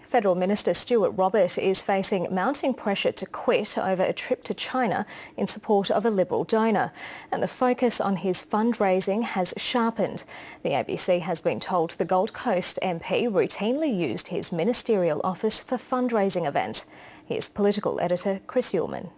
Federal Minister Stuart Robert is facing mounting pressure to quit over a trip to China in support of a Liberal donor. And the focus on his fundraising has sharpened. The ABC has been told the Gold Coast MP routinely used his ministerial office for fundraising events. Here's political editor Chris Uhlmann.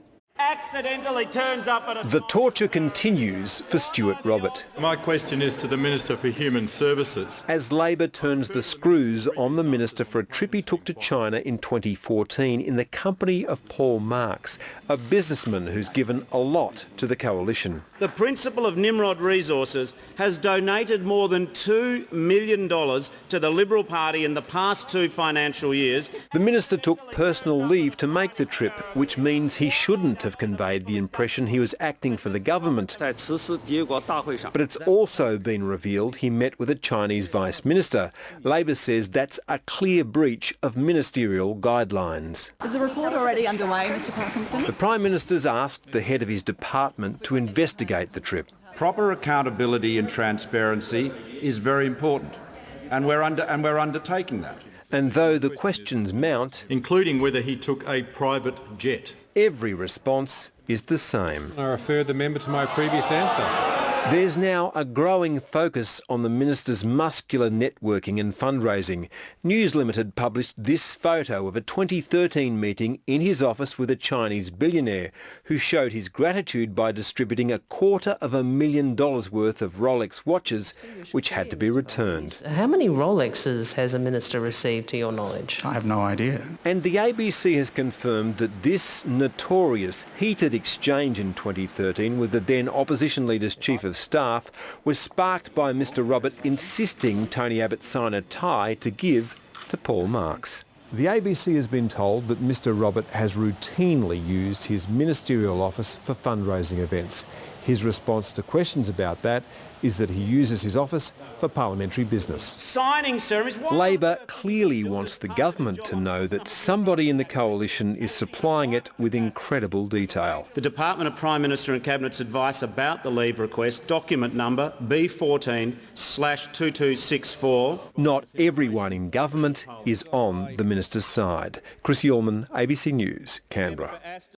Accidentally turns up at a... The torture continues for Stuart Robert. My question is to the Minister for Human Services. As Labor turns the screws on the Minister for a trip he took to China in 2014 in the company of Paul Marks, a businessman who's given a lot to the coalition. The principal of Nimrod Resources has donated more than $2 million to the Liberal Party in the past 2 financial years. The Minister took personal leave to make the trip, which means he shouldn't have conveyed the impression he was acting for the government. But it's also been revealed he met with a Chinese Vice Minister. Labor says that's a clear breach of ministerial guidelines. Is the report already underway, Mr Parkinson? The Prime Minister's asked the head of his department to investigate the trip. Proper accountability and transparency is very important, and we're undertaking that. And though the questions mount, including whether he took a private jet, every response is the same. I refer the member to my previous answer. There's now a growing focus on the Minister's muscular networking and fundraising. News Limited published this photo of a 2013 meeting in his office with a Chinese billionaire who showed his gratitude by distributing $250,000 worth of Rolex watches, which had to be returned. How many Rolexes has a minister received, to your knowledge? I have no idea. And the ABC has confirmed that this notorious heated exchange in 2013 with the then opposition leader's chief of staff was sparked by Mr Robert insisting Tony Abbott sign a tie to give to Paul Marks. The ABC has been told that Mr Robert has routinely used his ministerial office for fundraising events. His response to questions about that is that he uses his office for parliamentary business. Signing ceremonies. Labor clearly wants the government to know that somebody in the coalition is supplying it with incredible detail. The Department of Prime Minister and Cabinet's advice about the leave request, document number B14/2264. Not everyone in government is on the minister's side. Chris Uhlmann, ABC News, Canberra.